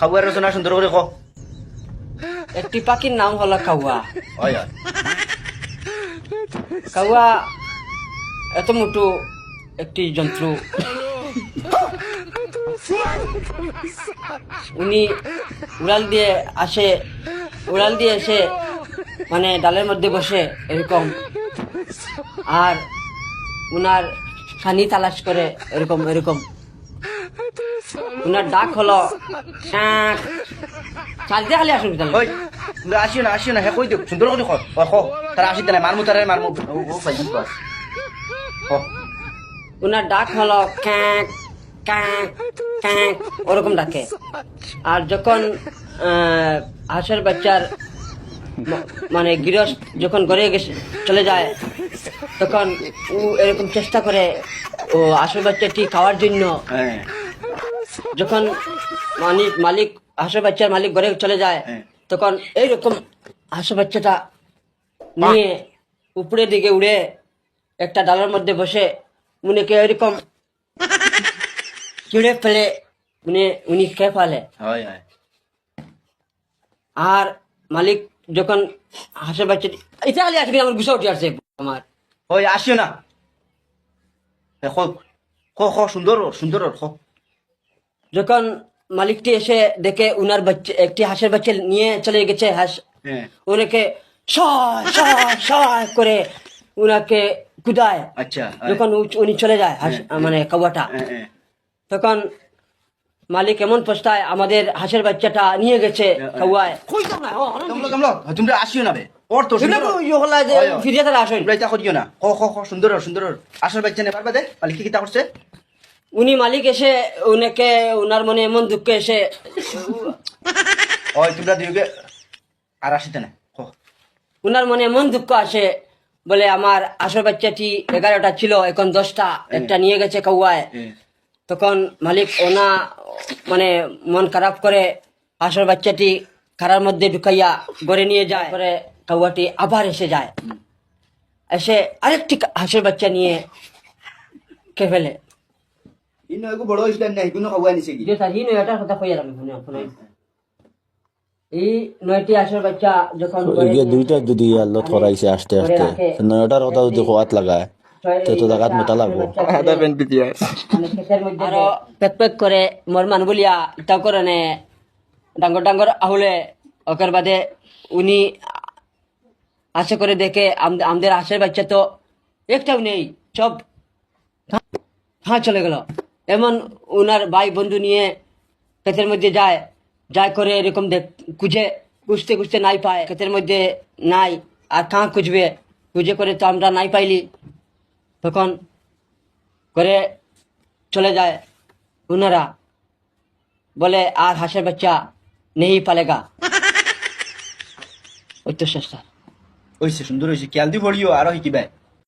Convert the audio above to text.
খাবার রচনা সুন্দর করে কো। একটি পাখির নাম হলো কাউয়া। হয় হয়। কাউয়া এত মোটো একটি যন্ত্র। উনি উড়াল দিয়ে আসে, উড়াল দিয়ে এসে মানে ডালের মধ্যে বসে এরকম, আর উনার খানি তালাশ করে এরকম এরকম। উনার ডাক হলো চালতে খালি আসুন ওই তোমরা আসিও না হ্যাঁ কই দিও সুন্দর করে কো তারা আসিতে না মারমু তারা মারমু ও পাইছি তো কো। উনার ডাক হলো ক্যাঁক ক্যাঁক ক্যাঁক ওরকম ডাকে। আর যখন হাঁসের বাচ্চার মানে গৃহস্থ যখন ঘরে গেছে চলে যায়, তখন ও এরকম চেষ্টা করে ও হাঁসের বাচ্চাটি খাওয়ার জন্য। হ্যাঁ যখন মালিক হাঁসের বাচ্চার মালিক ঘরে চলে যায়, হ্যাঁ। তখন এইরকম হাঁসের বাচ্চাটা নিয়ে উপরের দিকে উড়ে একটা ডালের মধ্যে বসে উনিকে এরকম চিড়ে ফেলে উনি খেয়ে ফেলে। হয় হয়। আর মালিক যখন হাঁসের বাচ্চাটি এটা খালি আজকে আমার গুছা উঠে আসছে আমার। ওই আসিও না হ্যাঁ কো কো কো সুন্দর সুন্দর কো। যখন মালিকটি এসে দেখে উনার বাচ্চা একটি হাঁসের বাচ্চা নিয়ে চলে গেছে হাঁস, হ্যাঁ উনাকে সয় সয় সয় করে উনাকে কুদায়। আচ্ছা যখন উনি চলে যায় হাঁস মানে কাউয়াটা, হ্যাঁ তখন মালিক এমন পস্তায় আমাদের হাঁসের বাচ্চাটা নিয়ে গেছে কাউয়ায়। তোমরা আসিও না বে ওর তো সুন্দর ফিরিয়ে তারা আসেন। তোমরা এটা করিও না কো কো কো সুন্দর সুন্দর আসল বাচ্চা নেবার বাদে মালিক কি কিতা করছে। উনি মালিক এসে উনাকে উনার মনে এমন দুঃখ এসে ওই তোমরা দুইকে আর আসিতে না কো। উনার মনে এমন দুঃখ আসে, বলে আমার আসল বাচ্চাটি 11টা ছিল, এখন 10টা, একটা নিয়ে গেছে কাউয়ায়। তখন মালিক ওনা মানে মন খারাপ করে আসল বাচ্চাটি খারার মধ্যে ঢুকাইয়া ঘরে নিয়ে যায়। পরে কাউয়াটি আবার এসে যায়, এসে আরেকটি হাঁসের বাচ্চা নিয়ে খেয়ে ফেলে। ইনো এগো বড় ইসলাম নাই কোনো খাওয়া নিছে কি। এটার কথা কইয়া আমি শুনে এই 9টি হাঁসের বাচ্চা যখন এগিয়ে দুইটা যদি আল্লাহ ধরাইছে আস্তে আস্তে নয়টার কথা যদি খোয়াত লাগায় তো জায়গাত মোটা লাগবো। আরো পেক পেক করে মরমান বলিয়া ইটাও করে নে ডাঙ্গর ডাঙ্গর আহুলে ওকের বাদে উনি আশা করে দেখে আমাদের হাঁসের বাচ্চা তো একটাও নেই, সব হ্যাঁ চলে গেল। এমন উনার ভাই বন্ধু নিয়ে ক্ষেতের মধ্যে যায়, যায় করে এরকম খুঁজতে খুঁজতে নাই পায়, ক্ষেতের মধ্যে নাই, আর কাঁ খুঁজবে, খুঁজে করে তো আমরা নাই পাইলি। তখন করে চলে যায় উনারা, বলে আর হাঁসের বাচ্চা নেই পালেগা। ওই তো শেষ। ওইছে সুন্দর হইছে খেয়াল দি পড়িও আরো শিকিবাই।